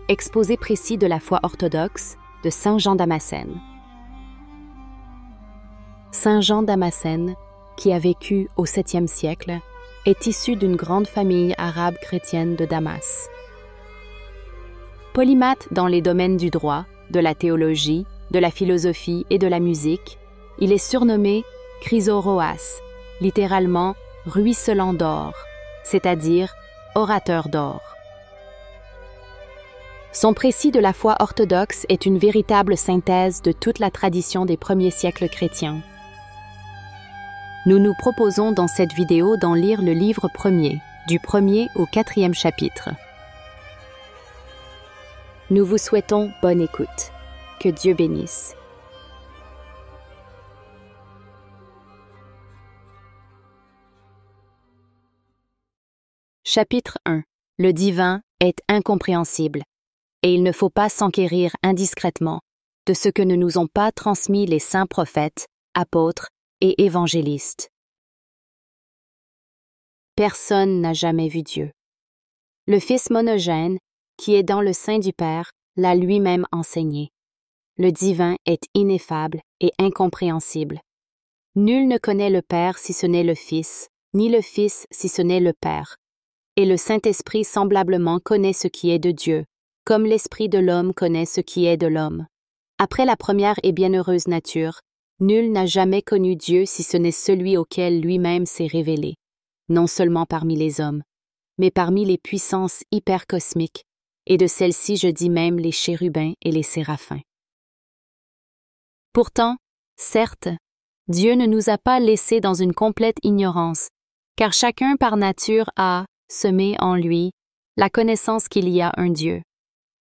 Exposé précis de la foi orthodoxe de Saint Jean Damascène. Saint Jean Damascène, qui a vécu au 7e siècle, est issu d'une grande famille arabe chrétienne de Damas. Polymathe dans les domaines du droit, de la théologie, de la philosophie et de la musique, il est surnommé Chrysoroas, littéralement ruisselant d'or, c'est-à-dire orateur d'or. Son précis de la foi orthodoxe est une véritable synthèse de toute la tradition des premiers siècles chrétiens. Nous nous proposons dans cette vidéo d'en lire le livre premier, du 1er au 4e chapitre. Nous vous souhaitons bonne écoute. Que Dieu bénisse. Chapitre 1. Le divin est incompréhensible, et il ne faut pas s'enquérir indiscrètement de ce que ne nous ont pas transmis les saints prophètes, apôtres et évangélistes. Personne n'a jamais vu Dieu. Le Fils monogène, qui est dans le sein du Père, l'a lui-même enseigné. Le divin est ineffable et incompréhensible. Nul ne connaît le Père si ce n'est le Fils, ni le Fils si ce n'est le Père. Et le Saint-Esprit semblablement connaît ce qui est de Dieu, comme l'Esprit de l'homme connaît ce qui est de l'homme. Après la première et bienheureuse nature, nul n'a jamais connu Dieu si ce n'est celui auquel lui-même s'est révélé, non seulement parmi les hommes, mais parmi les puissances hypercosmiques, et de celles-ci je dis même les chérubins et les séraphins. Pourtant, certes, Dieu ne nous a pas laissés dans une complète ignorance, car chacun par nature a semé en lui la connaissance qu'il y a un Dieu.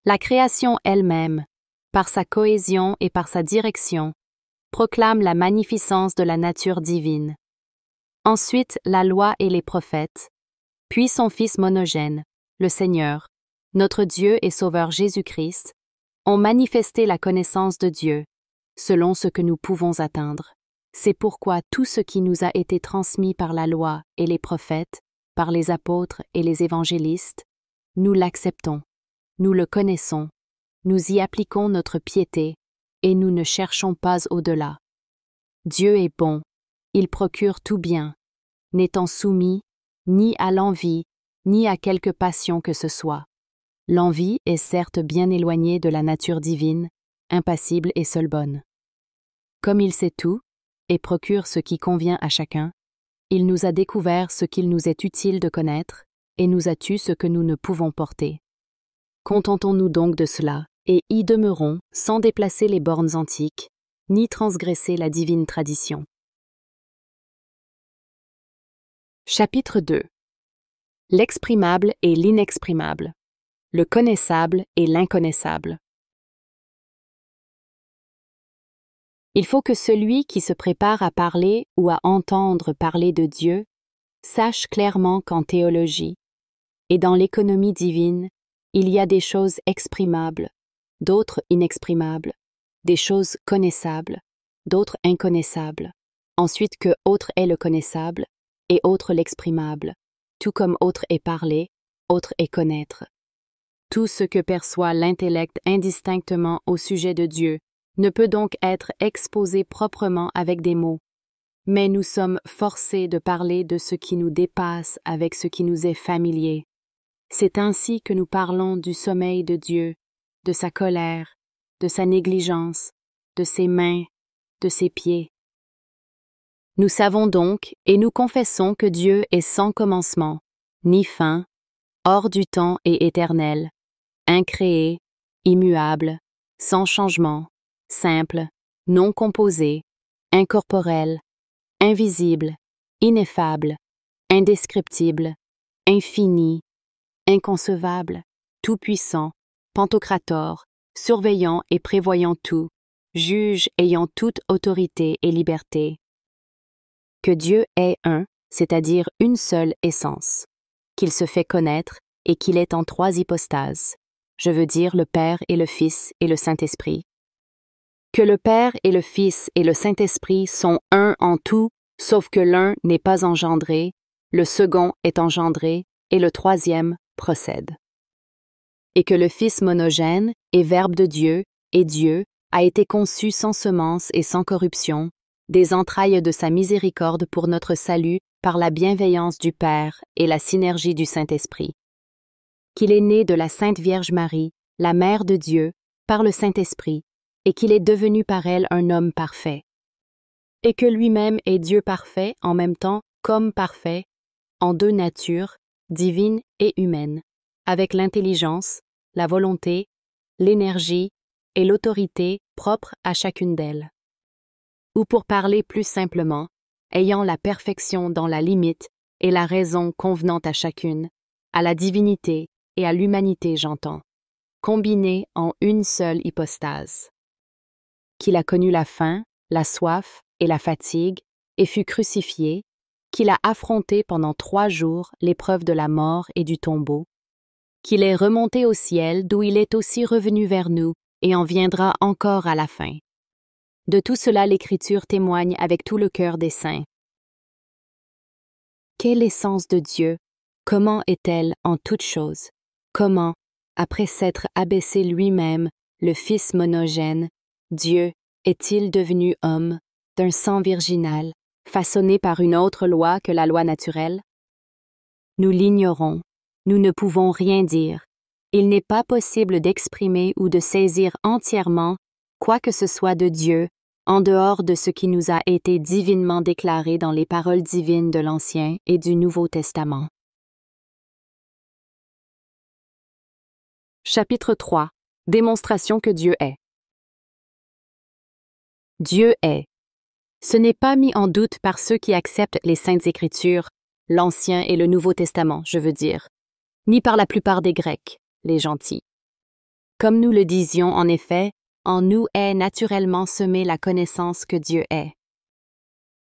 La création elle-même, par sa cohésion et par sa direction, proclame la magnificence de la nature divine. Ensuite, la loi et les prophètes, puis son Fils monogène, le Seigneur, notre Dieu et Sauveur Jésus-Christ, ont manifesté la connaissance de Dieu, selon ce que nous pouvons atteindre. C'est pourquoi tout ce qui nous a été transmis par la loi et les prophètes, par les apôtres et les évangélistes, nous l'acceptons, nous le connaissons, nous y appliquons notre piété, et nous ne cherchons pas au-delà. Dieu est bon, il procure tout bien, n'étant soumis ni à l'envie, ni à quelque passion que ce soit. L'envie est certes bien éloignée de la nature divine, impassible et seule bonne. Comme il sait tout, et procure ce qui convient à chacun, il nous a découvert ce qu'il nous est utile de connaître, et nous a tu ce que nous ne pouvons porter. Contentons-nous donc de cela, et y demeurons sans déplacer les bornes antiques, ni transgresser la divine tradition. Chapitre 2. L'exprimable et l'inexprimable. Le connaissable et l'inconnaissable. Il faut que celui qui se prépare à parler ou à entendre parler de Dieu sache clairement qu'en théologie et dans l'économie divine, il y a des choses exprimables, d'autres inexprimables, des choses connaissables, d'autres inconnaissables, ensuite que autre est le connaissable et autre l'exprimable, tout comme autre est parler, autre est connaître. Tout ce que perçoit l'intellect indistinctement au sujet de Dieu ne peut donc être exposé proprement avec des mots, mais nous sommes forcés de parler de ce qui nous dépasse avec ce qui nous est familier. C'est ainsi que nous parlons du sommeil de Dieu, de sa colère, de sa négligence, de ses mains, de ses pieds. Nous savons donc et nous confessons que Dieu est sans commencement, ni fin, hors du temps et éternel, incréé, immuable, sans changement, simple, non composé, incorporel, invisible, ineffable, indescriptible, infini, inconcevable, tout-puissant, pantocrator, surveillant et prévoyant tout, juge ayant toute autorité et liberté. Que Dieu est un, c'est-à-dire une seule essence, qu'il se fait connaître et qu'il est en 3 hypostases, je veux dire le Père et le Fils et le Saint-Esprit. Que le Père et le Fils et le Saint-Esprit sont un en tout, sauf que l'un n'est pas engendré, le second est engendré et le troisième procède. et que le Fils monogène et Verbe de Dieu et Dieu a été conçu sans semence et sans corruption, des entrailles de sa miséricorde pour notre salut par la bienveillance du Père et la synergie du Saint-Esprit. Qu'il est né de la Sainte Vierge Marie, la Mère de Dieu, par le Saint-Esprit, et qu'il est devenu par elle un homme parfait. Et que lui-même est Dieu parfait en même temps comme parfait, en deux natures, divine et humaine, avec l'intelligence, la volonté, l'énergie et l'autorité propres à chacune d'elles. Ou pour parler plus simplement, ayant la perfection dans la limite et la raison convenant à chacune, à la divinité et à l'humanité j'entends, combinées en une seule hypostase. Qu'il a connu la faim, la soif et la fatigue, et fut crucifié, qu'il a affronté pendant 3 jours l'épreuve de la mort et du tombeau, qu'il est remonté au ciel d'où il est aussi revenu vers nous et en viendra encore à la fin. De tout cela l'Écriture témoigne avec tout le cœur des saints. Quelle essence de Dieu? Comment est-elle en toutes choses? Comment, après s'être abaissé lui-même, le Fils monogène, Dieu, est-il devenu homme, d'un sang virginal, façonné par une autre loi que la loi naturelle? Nous l'ignorons, nous ne pouvons rien dire. Il n'est pas possible d'exprimer ou de saisir entièrement quoi que ce soit de Dieu, en dehors de ce qui nous a été divinement déclaré dans les paroles divines de l'Ancien et du Nouveau Testament. Chapitre 3. Démonstration que Dieu est. Dieu est. Ce n'est pas mis en doute par ceux qui acceptent les Saintes Écritures, l'Ancien et le Nouveau Testament, je veux dire, ni par la plupart des Grecs, les gentils. Comme nous le disions en effet, en nous est naturellement semée la connaissance que Dieu est.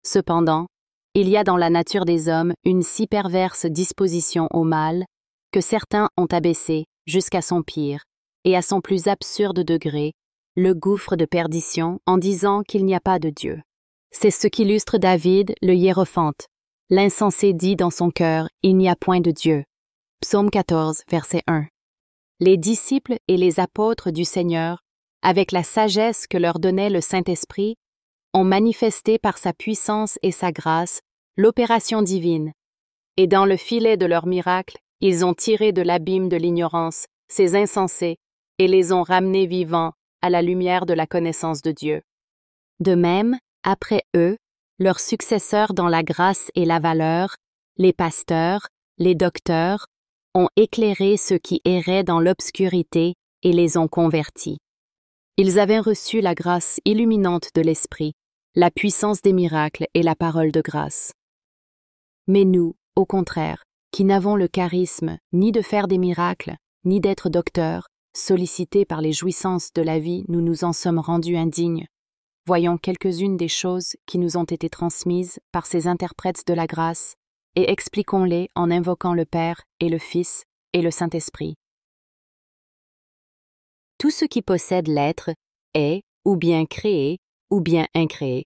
Cependant, il y a dans la nature des hommes une si perverse disposition au mal que certains ont abaissé, jusqu'à son pire, et à son plus absurde degré, le gouffre de perdition en disant qu'il n'y a pas de Dieu. C'est ce qu'illustre David, le hiérophante. L'insensé dit dans son cœur, « Il n'y a point de Dieu ». Psaume 14, verset 1. Les disciples et les apôtres du Seigneur, avec la sagesse que leur donnait le Saint-Esprit, ont manifesté par sa puissance et sa grâce l'opération divine, et dans le filet de leur miracle, ils ont tiré de l'abîme de l'ignorance ces insensés et les ont ramenés vivants à la lumière de la connaissance de Dieu. De même, après eux, leurs successeurs dans la grâce et la valeur, les pasteurs, les docteurs, ont éclairé ceux qui erraient dans l'obscurité et les ont convertis. Ils avaient reçu la grâce illuminante de l'Esprit, la puissance des miracles et la parole de grâce. Mais nous, au contraire, qui n'avons le charisme ni de faire des miracles, ni d'être docteurs, sollicités par les jouissances de la vie, nous nous en sommes rendus indignes. Voyons quelques-unes des choses qui nous ont été transmises par ces interprètes de la grâce, et expliquons-les en invoquant le Père et le Fils et le Saint-Esprit. Tout ce qui possède l'être est ou bien créé ou bien incréé.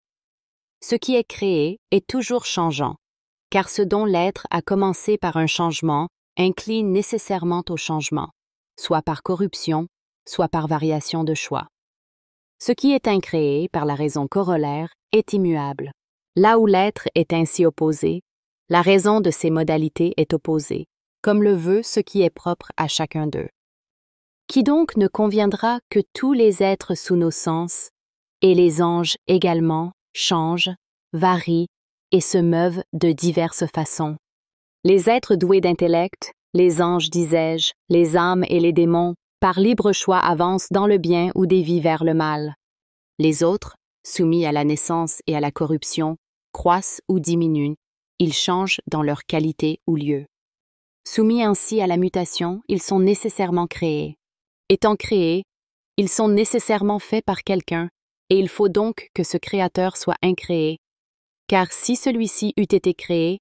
Ce qui est créé est toujours changeant, car ce dont l'être a commencé par un changement incline nécessairement au changement, soit par corruption, soit par variation de choix. Ce qui est incréé par la raison corollaire est immuable. Là où l'être est ainsi opposé, la raison de ses modalités est opposée, comme le veut ce qui est propre à chacun d'eux. Qui donc ne conviendra que tous les êtres sous nos sens, et les anges également, changent, varient et se meuvent de diverses façons. Les êtres doués d'intellect, les anges, disais-je, les âmes et les démons, par libre choix avancent dans le bien ou dévient vers le mal. Les autres, soumis à la naissance et à la corruption, croissent ou diminuent, ils changent dans leur qualité ou lieu. Soumis ainsi à la mutation, ils sont nécessairement créés. Étant créés, ils sont nécessairement faits par quelqu'un, et il faut donc que ce créateur soit incréé, car si celui-ci eût été créé,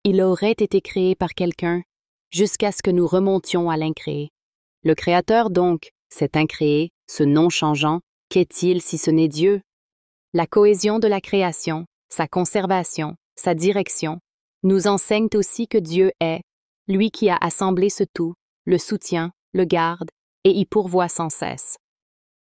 il aurait été créé par quelqu'un, jusqu'à ce que nous remontions à l'incréé. Le créateur donc, cet incréé, ce non-changeant, qu'est-il si ce n'est Dieu? La cohésion de la création, sa conservation, sa direction, nous enseignent aussi que Dieu est, lui qui a assemblé ce tout, le soutient, le garde et y pourvoit sans cesse.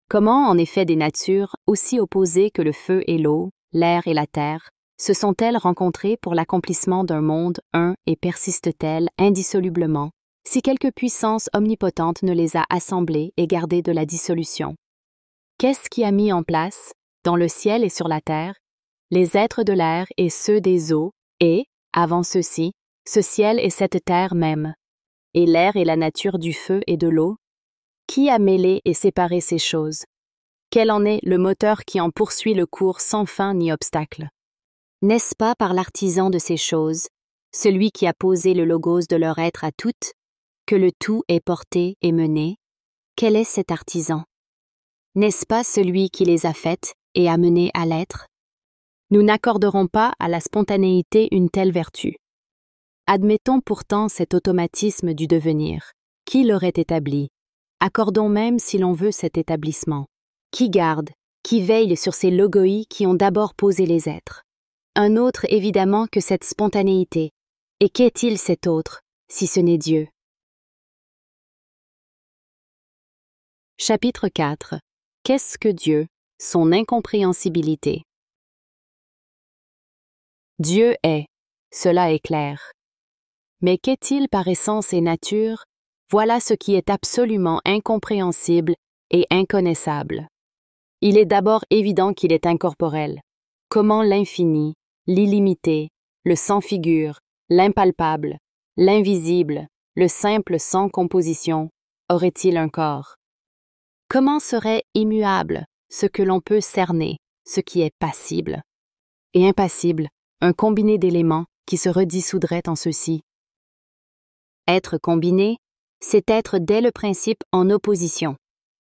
Comment, en effet, des natures aussi opposées que le feu et l'eau, l'air et la terre, se sont-elles rencontrées pour l'accomplissement d'un monde un et persistent-elles indissolublement, si quelque puissance omnipotente ne les a assemblées et gardées de la dissolution? Qu'est-ce qui a mis en place, dans le ciel et sur la terre, les êtres de l'air et ceux des eaux, et, avant ceux-ci, ce ciel et cette terre même, et l'air et la nature du feu et de l'eau? Qui a mêlé et séparé ces choses? Quel en est le moteur qui en poursuit le cours sans fin ni obstacle? N'est-ce pas par l'artisan de ces choses, celui qui a posé le logos de leur être à toutes, que le tout est porté et mené? Quel est cet artisan? N'est-ce pas celui qui les a faites et a menées à l'être? Nous n'accorderons pas à la spontanéité une telle vertu. Admettons pourtant cet automatisme du devenir. Qui l'aurait établi? Accordons même, si l'on veut, cet établissement. Qui garde, qui veille sur ces logoi qui ont d'abord posé les êtres? Un autre, évidemment, que cette spontanéité. Et qu'est-il cet autre, si ce n'est Dieu? Chapitre 4. Qu'est-ce que Dieu? Son incompréhensibilité. Dieu est, cela est clair. Mais qu'est-il par essence et nature? Voilà ce qui est absolument incompréhensible et inconnaissable. Il est d'abord évident qu'il est incorporel. Comment l'infini, l'illimité, le sans figure, l'impalpable, l'invisible, le simple sans composition, aurait-il un corps? Comment serait immuable ce que l'on peut cerner, ce qui est passible? Et impassible, un combiné d'éléments qui se redissoudrait en ceux-ci. Être combiné, c'est être dès le principe en opposition.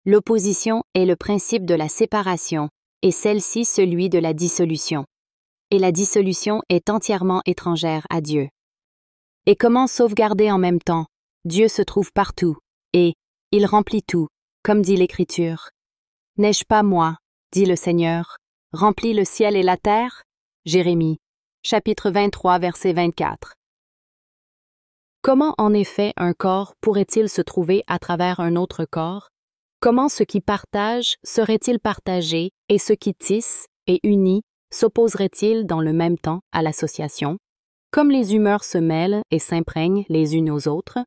L'opposition est le principe de la séparation, et celle-ci celui de la dissolution. Et la dissolution est entièrement étrangère à Dieu. Et comment sauvegarder en même temps? Dieu se trouve partout, et il remplit tout, comme dit l'Écriture. N'ai-je pas, moi, dit le Seigneur, rempli le ciel et la terre? Jérémie, chapitre 23, verset 24. Comment en effet un corps pourrait-il se trouver à travers un autre corps? Comment ce qui partage serait-il partagé et ce qui tisse et unit s'opposerait-il dans le même temps à l'association? Comme les humeurs se mêlent et s'imprègnent les unes aux autres,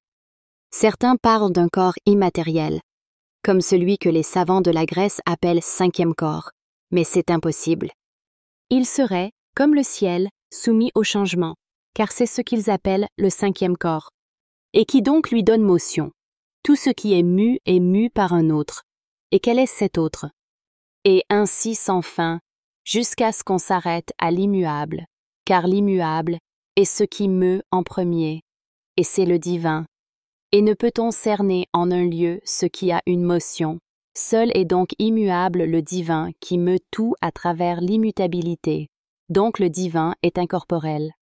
certains parlent d'un corps immatériel, comme celui que les savants de la Grèce appellent cinquième corps, mais c'est impossible. Il serait, comme le ciel, soumis au changement, car c'est ce qu'ils appellent le cinquième corps, et qui donc lui donne motion. Tout ce qui est mu par un autre. Et quel est cet autre? Et ainsi sans fin, jusqu'à ce qu'on s'arrête à l'immuable, car l'immuable est ce qui meut en premier, et c'est le divin. Et ne peut-on cerner en un lieu ce qui a une motion? Seul est donc immuable le divin qui meut tout à travers l'immutabilité. Donc le divin est incorporel.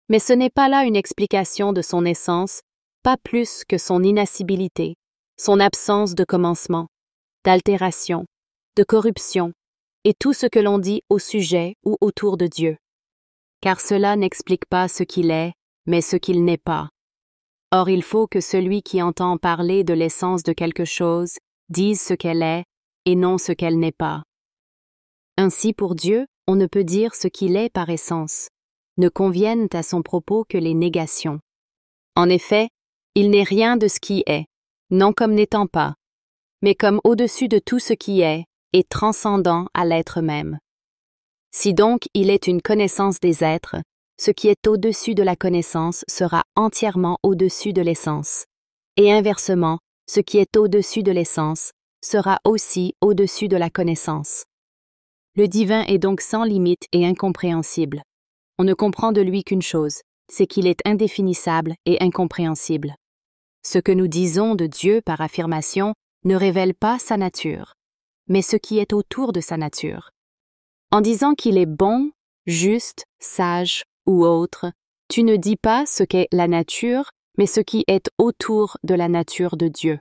Mais ce n'est pas là une explication de son essence, pas plus que son inascibilité, son absence de commencement, d'altération, de corruption, et tout ce que l'on dit au sujet ou autour de Dieu. Car cela n'explique pas ce qu'il est, mais ce qu'il n'est pas. Or il faut que celui qui entend parler de l'essence de quelque chose dise ce qu'elle est, et non ce qu'elle n'est pas. Ainsi pour Dieu, on ne peut dire ce qu'il est par essence. Ne conviennent à son propos que les négations. En effet, il n'est rien de ce qui est, non comme n'étant pas, mais comme au-dessus de tout ce qui est et transcendant à l'être même. Si donc il est une connaissance des êtres, ce qui est au-dessus de la connaissance sera entièrement au-dessus de l'essence, et inversement, ce qui est au-dessus de l'essence sera aussi au-dessus de la connaissance. Le divin est donc sans limite et incompréhensible. On ne comprend de lui qu'une chose, c'est qu'il est indéfinissable et incompréhensible. Ce que nous disons de Dieu par affirmation ne révèle pas sa nature, mais ce qui est autour de sa nature. En disant qu'il est bon, juste, sage ou autre, tu ne dis pas ce qu'est la nature, mais ce qui est autour de la nature de Dieu.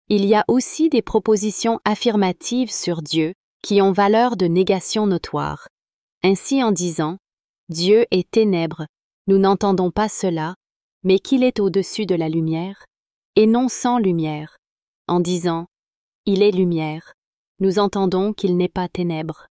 Il y a aussi des propositions affirmatives sur Dieu qui ont valeur de négation notoire. Ainsi en disant « Dieu est ténèbres », nous n'entendons pas cela, mais qu'il est au-dessus de la lumière, et non sans lumière. En disant « Il est lumière », nous entendons qu'il n'est pas ténèbres.